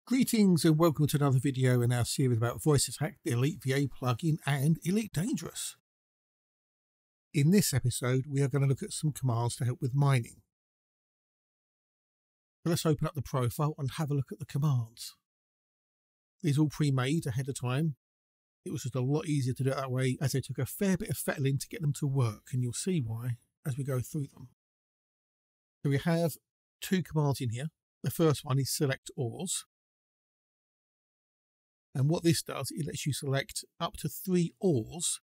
Greetings and welcome to another video in our series about VoiceAttack, the Elite VA plugin and Elite Dangerous. In this episode, we are going to look at some commands to help with mining. So let's open up the profile and have a look at the commands. These are all pre-made ahead of time. It was just a lot easier to do it that way, as they took a fair bit of fettling to get them to work, and you'll see why as we go through them. So we have two commands in here. The first one is select ores. And what this does, it lets you select up to 3 ores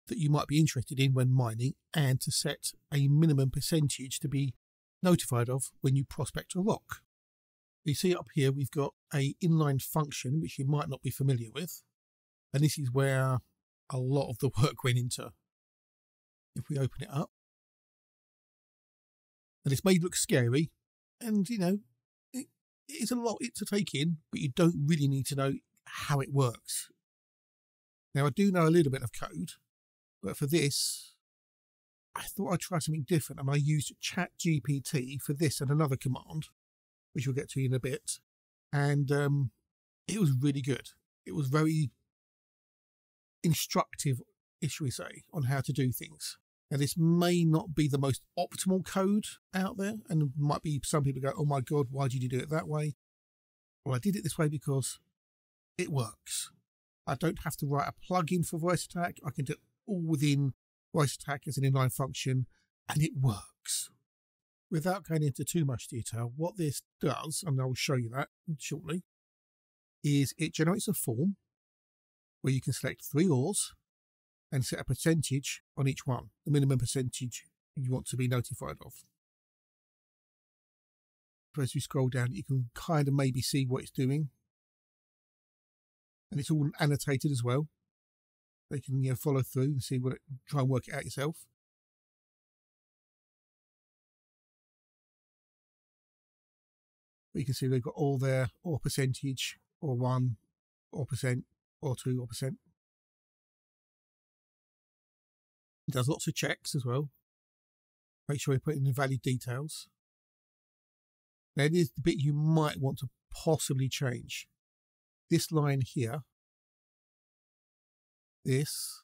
that you might be interested in when mining, and to set a minimum percentage to be notified of when you prospect a rock. You see up here we've got an inline function which you might not be familiar with, and this is where a lot of the work went into. If we open it up, and this may look scary, and it is a lot to take in, but you don't really need to know how it works. Now, I do know a little bit of code, but for this I thought I'd try something different, and I used ChatGPT for this and another command which we'll get to in a bit, and it was really good. It was very instructive, shall we say, on how to do things. Now, this may not be the most optimal code out there, and might be some people go, oh my god, why did you do it that way? Well, I did it this way because it works. I don't have to write a plugin for VoiceAttack. I can do it all within VoiceAttack as an inline function, and it works. Without going into too much detail, what this does, and I'll show you that shortly, is it generates a form where you can select 3 ores and set a percentage on each one, the minimum percentage you want to be notified of. So as you scroll down, you can kind of maybe see what it's doing. And it's all annotated as well. They can follow through and see what try and work it out yourself. But you can see they've got all their ore percentage, or 1, or percent, or 2, or percent. It does lots of checks as well. Make sure you put in the valid details. Now, it is the bit you might want to possibly change. This line here, this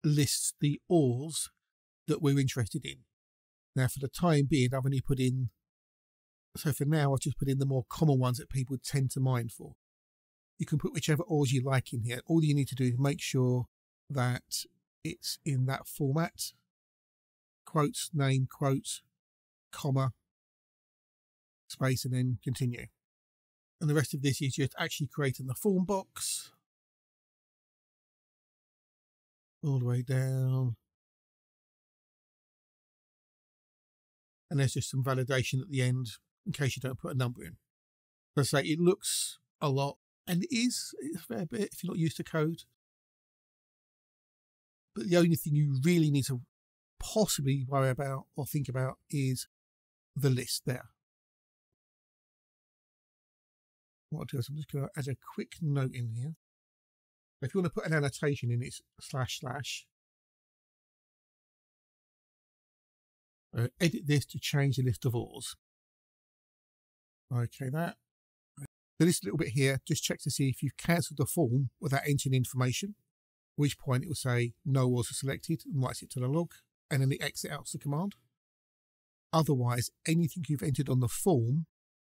lists the ores that we're interested in. Now, for the time being, I've only put in, so for now, I've just put in the more common ones that people tend to mine for. You can put whichever ores you like in here. All you need to do is make sure that it's in that format. Quotes, name, quote, comma, space, and then continue. And the rest of this is just actually creating the form box all the way down. And there's just some validation at the end in case you don't put a number in. As I say, it looks a lot, and it's a fair bit if you're not used to code. But the only thing you really need to possibly worry about or think about is the list there. What I'll do is I'm just going to add a quick note in here. If you want to put an annotation in, it's // edit this to change the list of ores. Okay, that. So this little bit here just checks to see if you've cancelled the form without entering information, at which point it will say no ores are selected and writes it to the log, and then it exits out the command. Otherwise, anything you've entered on the form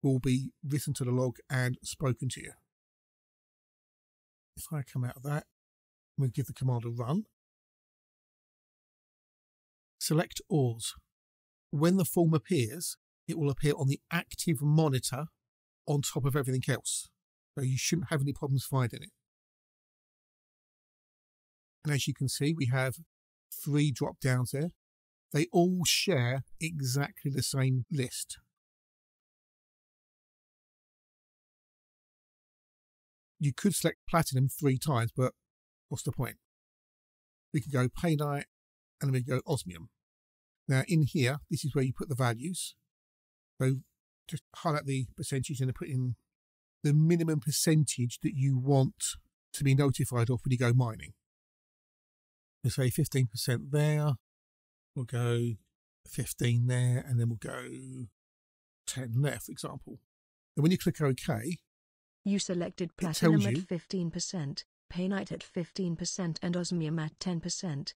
will be written to the log and spoken to you. If I come out of that, we'll give the command a run. Select ores. When the form appears, it will appear on the active monitor on top of everything else. So you shouldn't have any problems finding it. And as you can see, we have 3 drop downs there. They all share exactly the same list. You could select platinum 3 times, but what's the point? We can go painite, and then we go osmium. Now in here, this is where you put the values. So just highlight the percentage and put in the minimum percentage that you want to be notified of when you go mining. We'll say 15% there. We'll go 15 there, and then we'll go 10 there, for example. And when you click OK, You selected It platinum tells at you 15%, painite at 15% and osmium at 10%.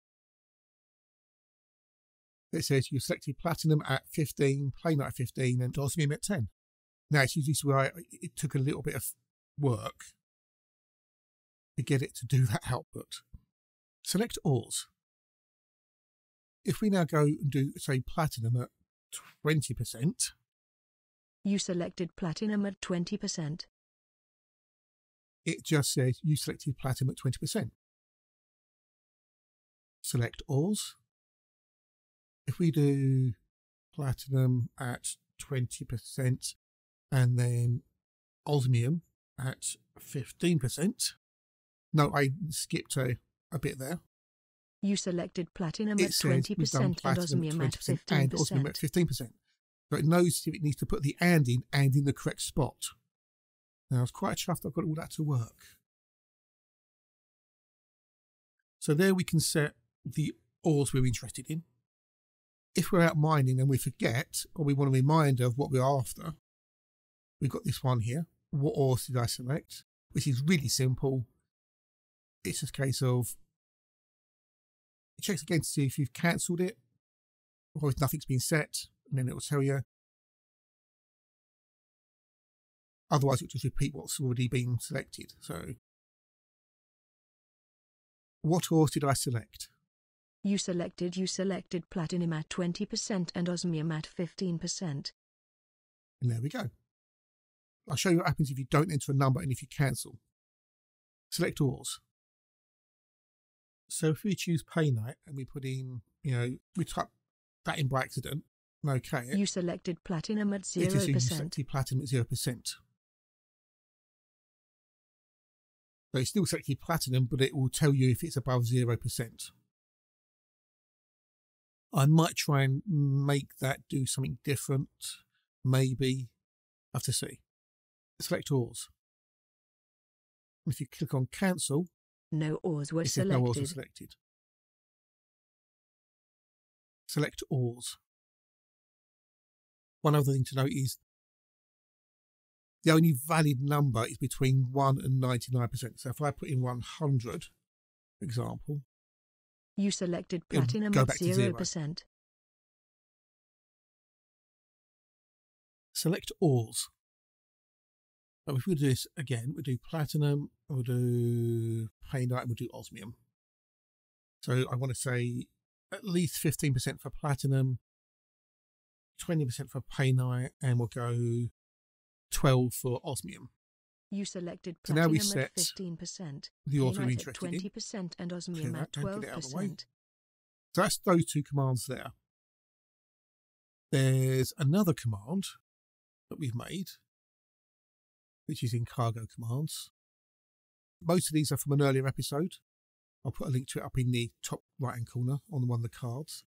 it says you selected platinum at 15, plainite at 15 and osmium at 10. Now it's usually where it took a little bit of work to get it to do that output. Select ores. If we now go and do, say, platinum at 20%. You selected platinum at 20%. It just says you selected platinum at 20%. Select ores. If we do platinum at 20% and then osmium at 15%. No, I skipped a bit there. You selected platinum It at says we've done 20% and platinum osmium at at 20% and osmium at 15%. 15%. So it knows if it needs to put the and in the correct spot. Now I was quite chuffed I've got all that to work. So there we can set the ores we're interested in. If we're out mining and we forget, or we want a reminder of what we're after, we've got this one here. What ores did I select? Which is really simple. It's just a case of it checks again to see if you've cancelled it or if nothing's been set, and then it will tell you. Otherwise, it'll just repeat what's already been selected. So, what ores did I select? You selected platinum at 20% and osmium at 15%. And there we go. I'll show you what happens if you don't enter a number and if you cancel. Select ores. So if we choose painite and we put in, we type that in by accident, and OK it. You selected platinum at 0%. It is you selected platinum at 0%. So it's still selected platinum, but it will tell you if it's above 0%. I might try and make that do something different. Maybe. I have to see. Select ores. If you click on cancel, no ores were selected. No ores were selected. Select ores. One other thing to note is the only valid number is between 1 and 99%. So if I put in 100, for example, you selected platinum at 0%. Select ores. So if we do this again, we'll do platinum, we'll do painite, and we'll do osmium. So I want to say at least 15% for platinum, 20% for painite, and we'll go 12 for osmium. You selected platinum so now we set at 15%, the ores we're interested 20% in. and osmium at 12%. So that's those two commands there. There's another command that we've made, which is in cargo commands. Most of these are from an earlier episode. I'll put a link to it up in the top right hand corner on one of the cards.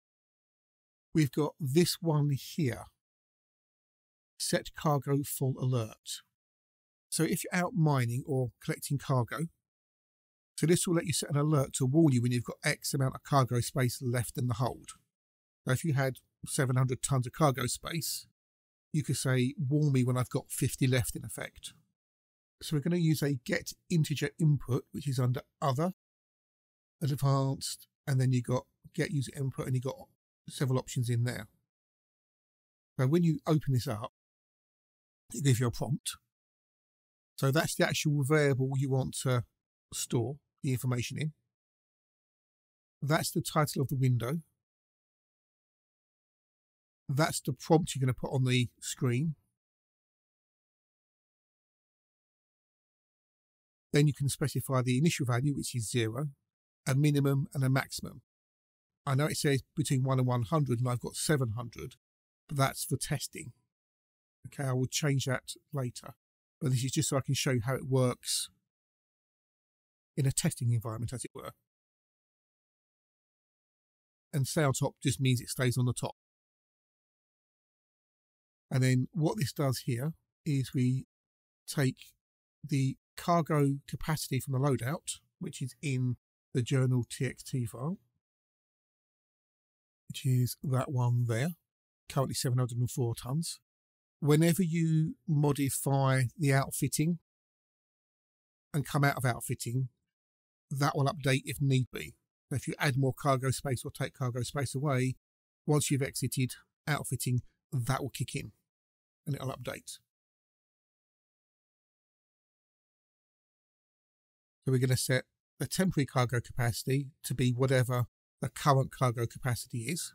We've got this one here. Set cargo full alert. So if you're out mining or collecting cargo, so this will let you set an alert to warn you when you've got X amount of cargo space left in the hold. So if you had 700 tons of cargo space, you could say, warn me when I've got 50 left in effect. So we're going to use a get integer input, which is under other, advanced, and then you've got get user input, and you've got several options in there. So when you open this up, it gives you a prompt. So that's the actual variable you want to store the information in. That's the title of the window. That's the prompt you're going to put on the screen. Then you can specify the initial value, which is 0, a minimum and a maximum. I know it says between 1 and 100 and I've got 700, but that's for testing. Okay, I will change that later. But this is just so I can show you how it works in a testing environment, as it were. And stay on top just means it stays on the top. And then what this does here is we take the cargo capacity from the loadout, which is in the journal txt file, which is that one there, currently 704 tons. Whenever you modify the outfitting and come out of outfitting, that will update if need be. So if you add more cargo space or take cargo space away, once you've exited outfitting, that will kick in and it'll update. So we're going to set the temporary cargo capacity to be whatever the current cargo capacity is.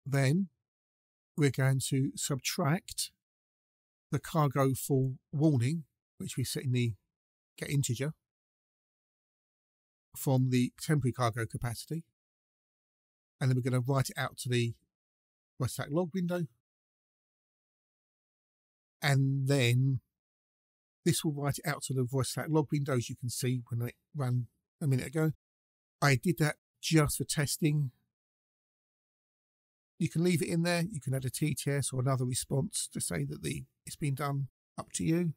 Then we're going to subtract the cargo full warning, which we set in the get integer, from the temporary cargo capacity. And then we're going to write it out to the VoiceAttack log window. And then this will write it out to the VoiceAttack log window, as you can see when it ran a minute ago. I did that just for testing. You can leave it in there. You can add a TTS or another response to say that it's been done, up to you.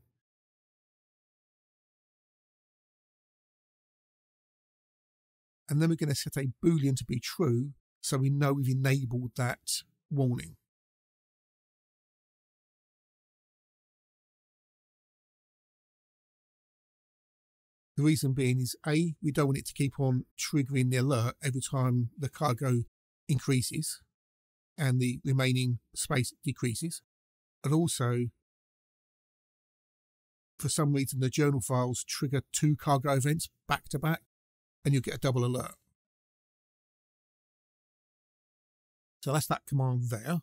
And then we're going to set a Boolean to be true, so we know we've enabled that warning. The reason being is A, we don't want it to keep on triggering the alert every time the cargo increases and the remaining space decreases. And also, for some reason, the journal files trigger 2 cargo events back to back, and you'll get a double alert. So that's that command there.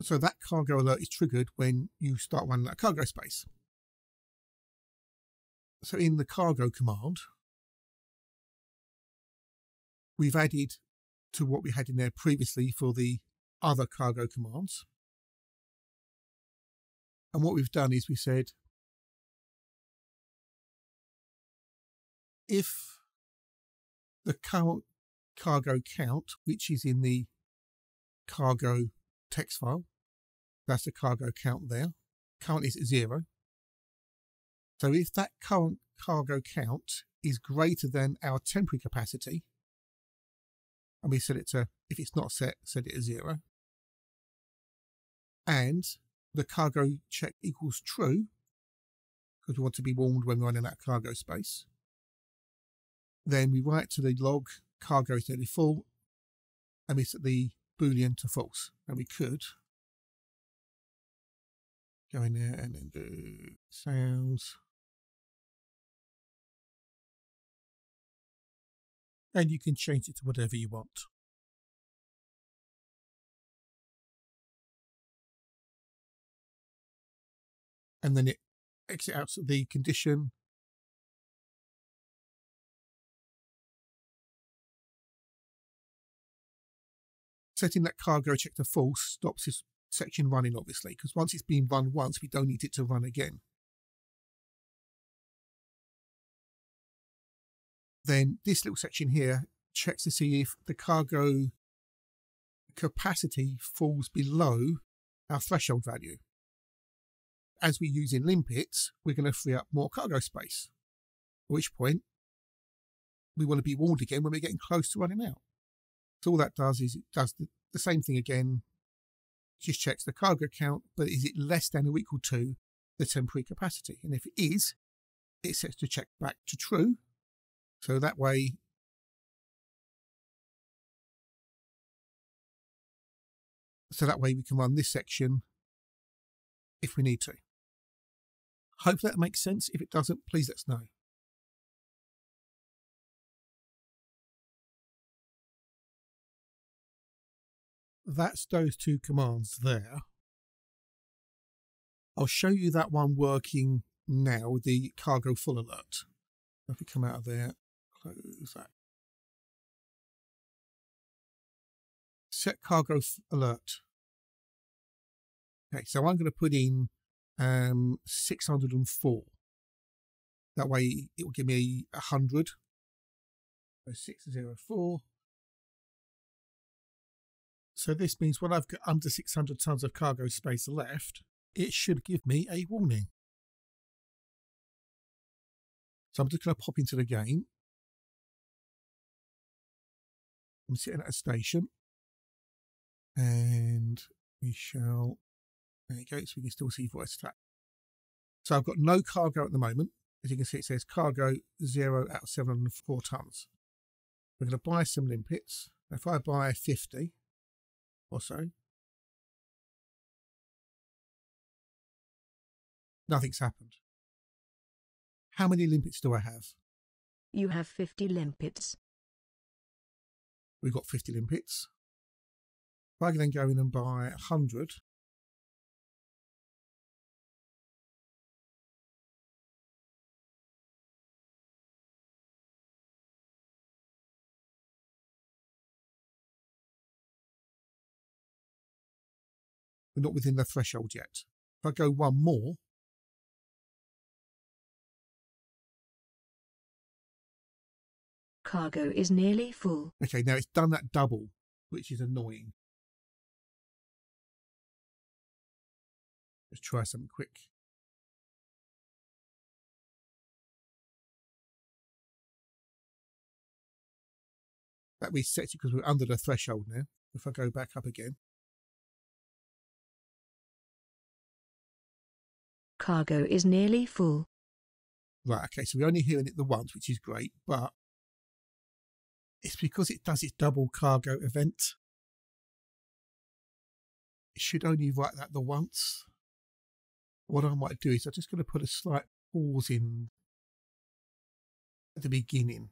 So that cargo alert is triggered when you start running that cargo space. So in the cargo command, we've added to what we had in there previously for the other cargo commands. And what we've done is we said, if the current cargo count, which is in the cargo text file, that's the cargo count there, current is 0. So if that current cargo count is greater than our temporary capacity, and we set it to, if it's not set, set it to 0, and the cargo check equals true, because we want to be warned when we're running that cargo space, then we write to the log cargo is nearly full, and we set the Boolean to false. And we could go in there and then do sales. And you can change it to whatever you want. And then it exits out the condition. Setting that cargo check to false stops this section running, obviously, because once it's been run once, we don't need it to run again. Then this little section here checks to see if the cargo capacity falls below our threshold value. As we use in limpets, we're going to free up more cargo space, at which point we want to be warned again when we're getting close to running out. So all that does is it does the same thing again, just checks the cargo count, but is it less than or equal to the temporary capacity? And if it is, it sets the check back to true. So that way we can run this section if we need to. Hopefully that makes sense. If it doesn't, please let us know. That's those 2 commands there. I'll show you that one working now with the cargo full alert. If we come out of there, close that. Set cargo alert. Okay, so I'm going to put in 604. That way it will give me 100. So 604. So this means when I've got under 600 tons of cargo space left, it should give me a warning. So I'm just going to pop into the game. I'm sitting at a station. And we shall, there you go, so we can still see VoiceAttack. So I've got no cargo at the moment. As you can see, it says cargo 0 out of 704 tons. We're going to buy some limpets. If I buy 50 or so, nothing's happened. How many limpets do I have? You have 50 limpets. We've got 50 limpets. If I can then go in and buy 100, we're not within the threshold yet. If I go one more, Cargo is nearly full. okay, now it's done that double, which is annoying. Let's try something quick. That resets it because we're under the threshold now. If I go back up again, Cargo is nearly full. right, okay, so we're only hearing it the once, which is great, but it's because it does its double cargo event. It should only write that the once. What I might do is I'm just going to put a slight pause in at the beginning.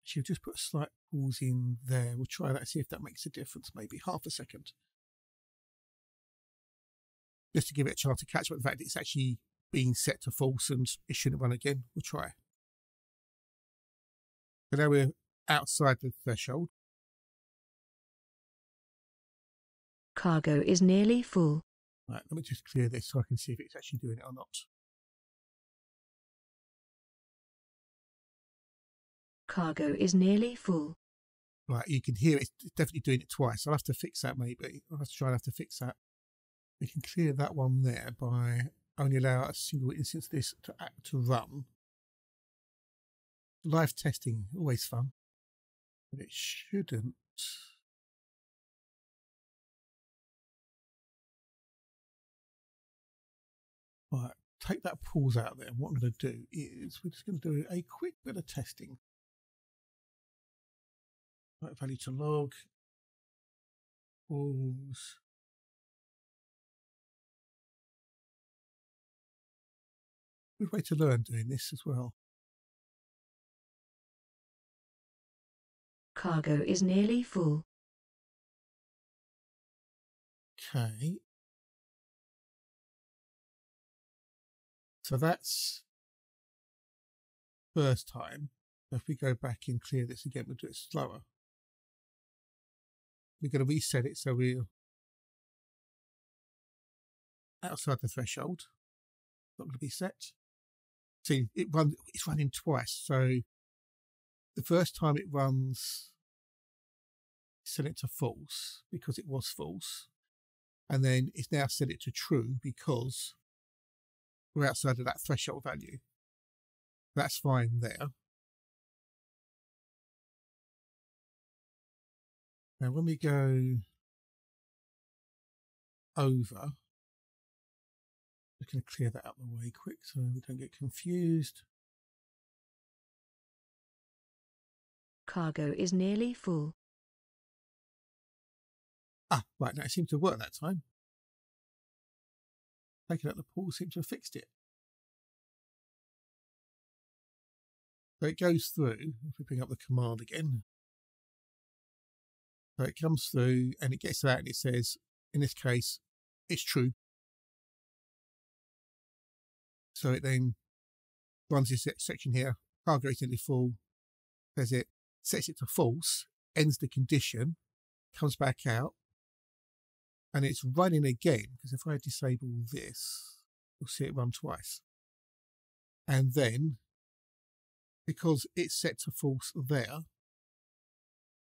She'll just put a slight pause in there. We'll try that, see if that makes a difference, maybe half a second. Just to give it a chance to catch up with the fact that it's actually being set to false and it shouldn't run again. We'll try. So now we're outside the threshold. Cargo is nearly full. Right, let me just clear this so I can see if it's actually doing it or not. Cargo is nearly full. Right, you can hear it's definitely doing it twice. I'll have to fix that maybe. I'll have to try and have to fix that. We can clear that one there by only allow a single instance of this to run. Live testing, always fun. But it shouldn't. Right, take that pause out there. And what I'm going to do is we're just going to do a quick bit of testing. Right, value to log. Pause. Good way to learn doing this as well. Cargo is nearly full. Okay. So that's first time. If we go back and clear this again, we'll do it slower. We're going to reset it so we're outside the threshold. Not going to be set. See, it's running twice. So the first time it runs, set it to false because it was false. And then it's now set it to true because we're outside of that threshold value. That's fine there. Now when we go over, we're going to clear that out of the way quick so we don't get confused. Cargo is nearly full. Ah, right, now it seems to work that time. Taking out the pause seems to have fixed it. So it goes through, if we bring up the command again. So it comes through and it gets to that and it says, in this case, it's true. So it then runs this section here, cargo is nearly full, says it, sets it to false, ends the condition, comes back out, and it's running again, because if I disable this, you'll see it run twice. And then, because it's set to false there,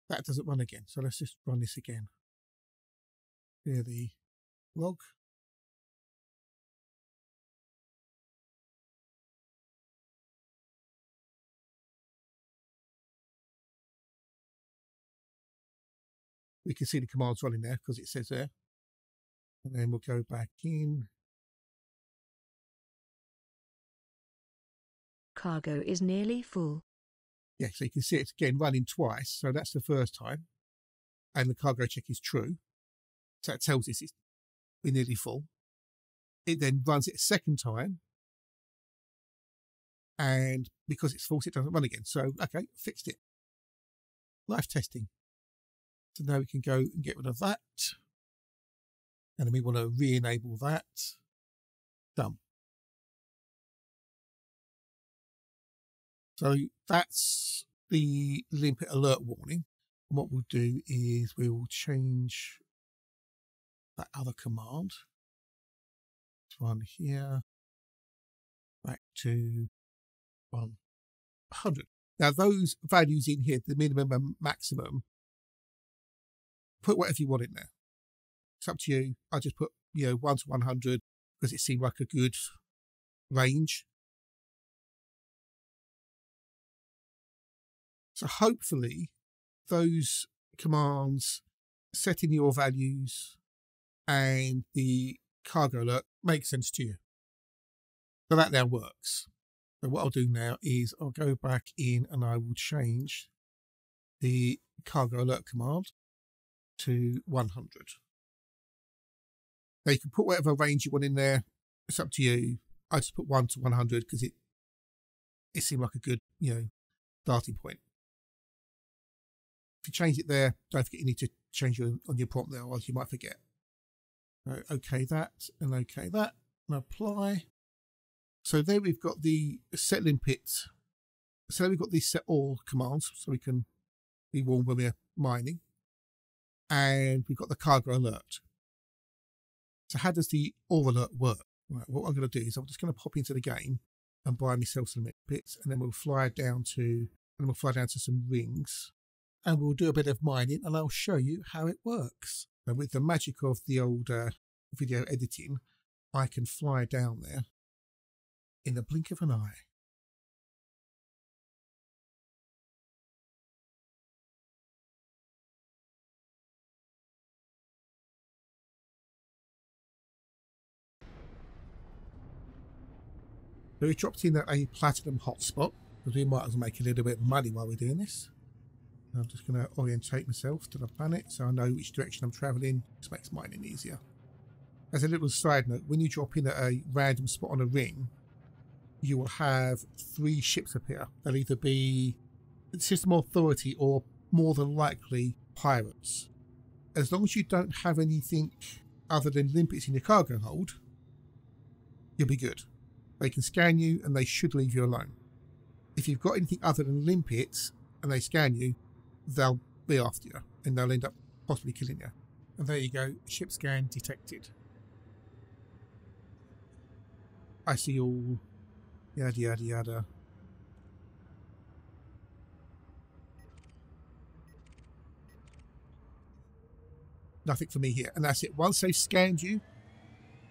that doesn't run again. So let's just run this again. Clear the log. We can see the commands running there because it says there. And then we'll go back in. Cargo is nearly full. Yeah, so you can see it's again running twice. So that's the first time. And the cargo check is true. So that tells us we're nearly full. It then runs it a second time. And because it's false, it doesn't run again. So, okay, fixed it. Live testing. So now we can go and get rid of that. And then we want to re-enable that. Done. So that's the limpet alert warning. And what we'll do is we will change that other command. This one here. Back to 100. Now those values in here, the minimum and maximum, put whatever you want in there. It's up to you. I just put 1 to 100 because it seemed like a good range. So hopefully those commands, setting your values and the cargo alert make sense to you. So that now works. So what I'll do now is I'll go back in and I will change the cargo alert command to 100. Now you can put whatever range you want in there. It's up to you. I just put 1 to 100 because it seemed like a good, starting point. If you change it there, don't forget you need to change on your prompt there, or else you might forget. So okay that, and okay that, and apply. So there we've got the set limpet. So we've got these set all commands, so we can be warned when we're mining. And we've got the cargo alert. So how does the all alert work? Right, what I'm going to do is I'm just going to pop into the game and buy myself some limpets, and then we'll fly down to some rings. And we'll do a bit of mining and I'll show you how it works. And with the magic of the old video editing, I can fly down there in the blink of an eye. So we dropped in at a platinum hotspot because we might as well make a little bit of money while we're doing this. I'm just going to orientate myself to the planet so I know which direction I'm travelling. This makes mining easier. As a little side note, when you drop in at a random spot on a ring, you will have 3 ships appear. They'll either be System Authority or more than likely pirates. As long as you don't have anything other than limpets in your cargo hold, you'll be good. They can scan you and they should leave you alone. If you've got anything other than limpets and they scan you, they'll be after you and they'll end up possibly killing you. And there you go, ship scan detected. I see all yada yada yada. Nothing for me here, and that's it. Once they've scanned you,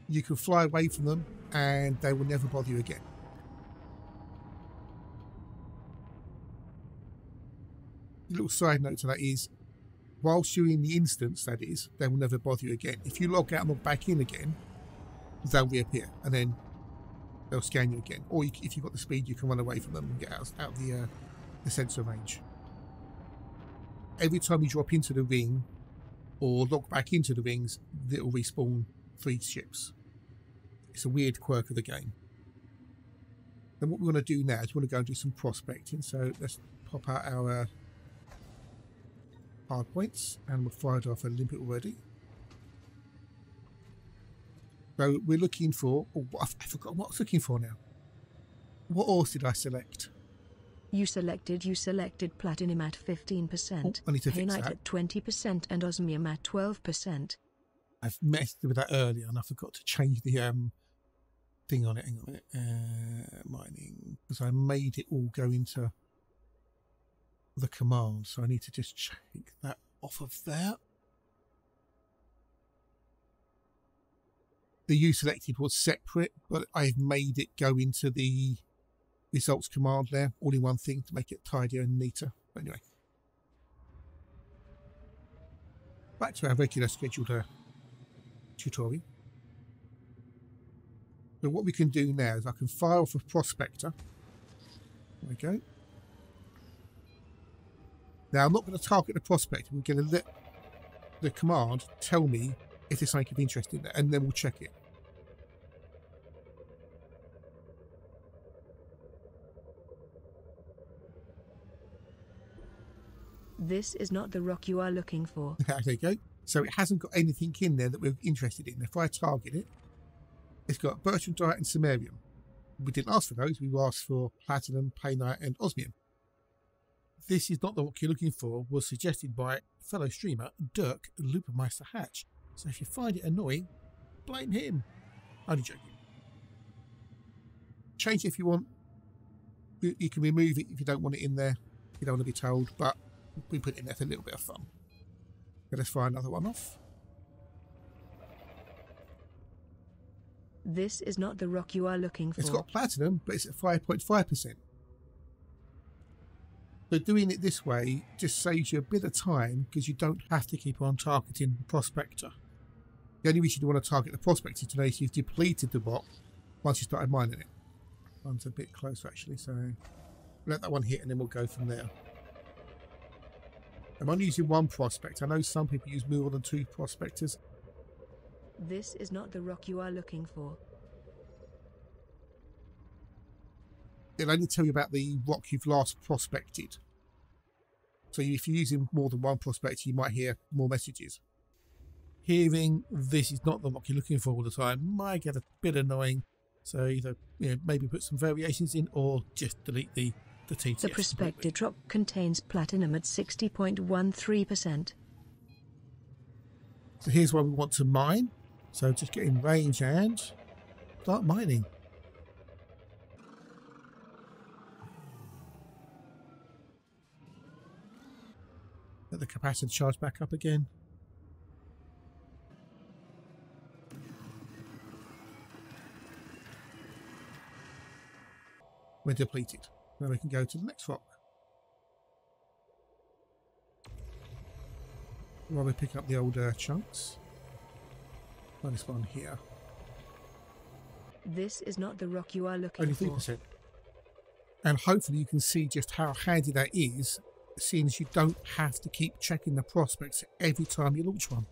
you can fly away from them and they will never bother you again. A little side note to that is, whilst you're in the instance, that is, they will never bother you again. If you log out and log back in again, they'll reappear and then they'll scan you again. Or if you've got the speed, you can run away from them and get out of the sensor range. Every time you drop into the ring or log back into the rings, it'll respawn 3 ships. It's a weird quirk of the game. Then what we want to do now is we want to go and do some prospecting. So let's pop out our hard points and we'll fire it off a limpet already. So we're looking for, I've forgotten what I was looking for now. What ores did I select? You selected platinum at 15%, I need to fix Painite that. at 20% and osmium at 12%. I've messed with that earlier and I forgot to change the thing on it. Hang on a minute. Mining, because I made it all go into the command, so I need to just take that off of there. The U selected was separate, but I've made it go into the results command there, all in one thing to make it tidier and neater. But anyway, back to our regular scheduled tutorial. So what we can do now is I can fire off a prospector. There we go. Now I'm not going to target the prospector. We're going to let the command tell me if there's something of interest in there, and then we'll check it. This is not the rock you are looking for. There you go. So it hasn't got anything in there that we're interested in. If I target it, it's got bertrandite and samarium. We didn't ask for those. We asked for platinum, painite and osmium. This is not the rock you're looking for was suggested by fellow streamer Dirk Lupermeister Hatch. So if you find it annoying, blame him. Only joking. Change it if you want. You can remove it if you don't want it in there. You don't want to be told, but we put it in there for a little bit of fun. So let's fire another one off. This is not the rock you are looking for. It's got platinum, but it's at 5.5%. So doing it this way just saves you a bit of time because you don't have to keep on targeting the prospector. The only reason you want to target the prospector today is you've depleted the bot once you started mining it. One's a bit closer actually, so let that one hit and then we'll go from there. I'm only using one prospect. I know some people use more than 2 prospectors. This is not the rock you are looking for. It'll only tell you about the rock you've last prospected. So if you're using more than one prospector, you might hear more messages. Hearing this is not the rock you're looking for all the time might get a bit annoying. So either maybe put some variations in or just delete the TTS. The prospected rock contains platinum at 60.13%. So here's where we want to mine. So just get in range and start mining. Let the capacitor charge back up again. We're depleted. Now we can go to the next rock. While we pick up the older chunks. Like this one here. This is not the rock you are looking Only for. 3%. And hopefully you can see just how handy that is, seeing as you don't have to keep checking the prospects every time you launch one.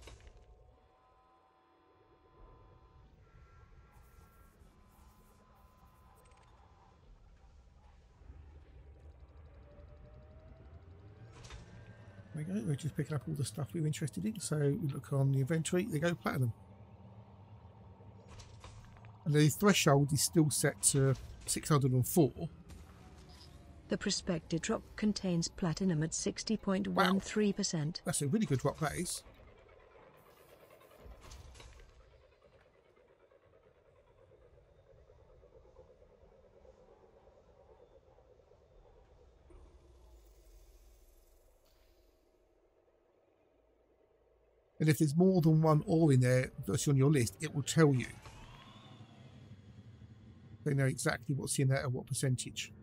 There we go, we're just picking up all the stuff we're interested in. So we look on the inventory, there you go, platinum. And the threshold is still set to 604. The prospected rock contains platinum at 60.13%. Wow. That's a really good rock, that is. And if there's more than one ore in there that's on your list, it will tell you. They know exactly what's in there and what percentage.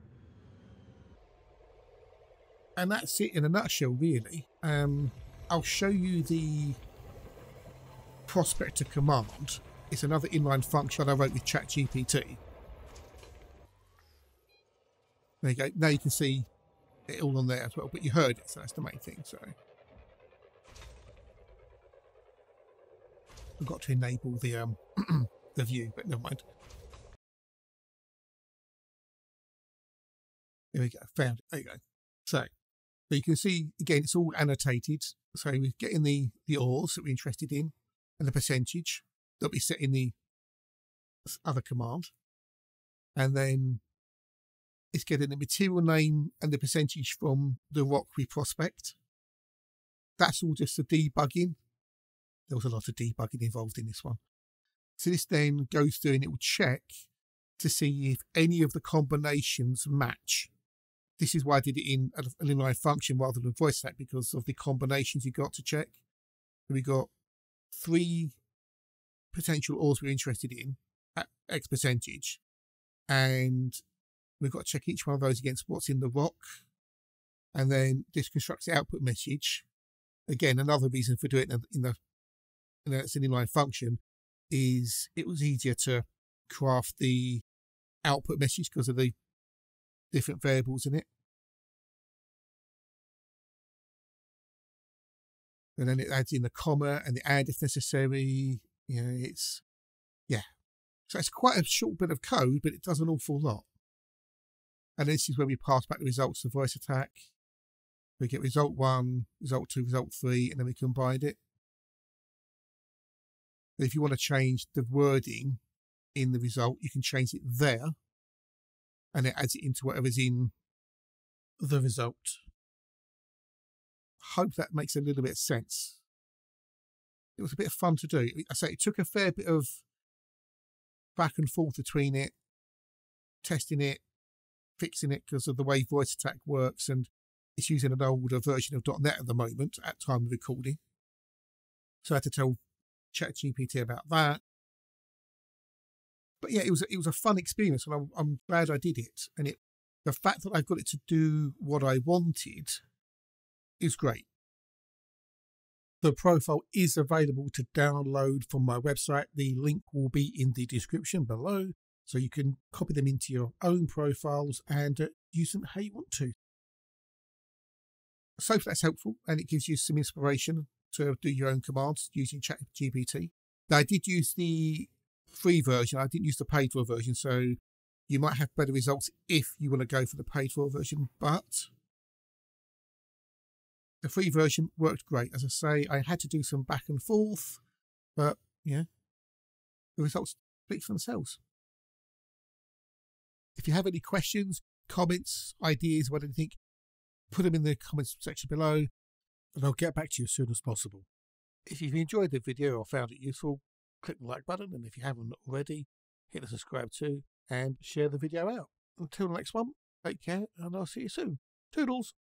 And that's it in a nutshell, really. I'll show you the prospector command. It's another inline function I wrote with ChatGPT. There you go. Now you can see it all on there as well, but you heard it, so that's the main thing. So I've got to enable the the view, but never mind. There we go. Found it. There you go. So you can see, again, it's all annotated. So we're getting the ores that we're interested in and the percentage that we set in the other command. And then it's getting the material name and the percentage from the rock we prospect. That's all just the debugging. There was a lot of debugging involved in this one. So this then goes through and it will check to see if any of the combinations match. This is why I did it in an inline function rather than VoiceAttack, because of the combinations you got to check. We got 3 potential ores we're interested in at X percentage, and we've got to check each one of those against what's in the rock, and then this constructs the output message. Again, another reason for doing it it's an inline function, is it was easier to craft the output message because of the different variables in it. And then it adds in the comma and the and if necessary. You know, it's, yeah. So it's quite a short bit of code, but it does an awful lot. And this is where we pass back the results to VoiceAttack. We get result 1, result 2, result 3, and then we combine it. But if you want to change the wording in the result, you can change it there, and it adds it into whatever's in the result. Hope that makes a little bit of sense. It was a bit of fun to do. I say it took a fair bit of back and forth between it, testing it, fixing it because of the way VoiceAttack works, and it's using an older version of .NET at the moment at time of recording. So I had to tell ChatGPT about that. But yeah, it was a fun experience, and I'm glad I did it. And the fact that I got it to do what I wanted is great. The profile is available to download from my website. The link will be in the description below, so you can copy them into your own profiles and use them how you want to. So if that's helpful and it gives you some inspiration to do your own commands using ChatGPT. Now, I did use the free version. I didn't use the paid for version, so you might have better results if you want to go for the paid for version, but the free version worked great. As I say, I had to do some back and forth, but yeah, the results speak for themselves. If you have any questions, comments, ideas, what anything, put them in the comments section below, and I'll get back to you as soon as possible. If you've enjoyed the video or found it useful, click the like button, and if you haven't already, hit the subscribe too, and share the video out. Until the next one, take care, and I'll see you soon. Toodles!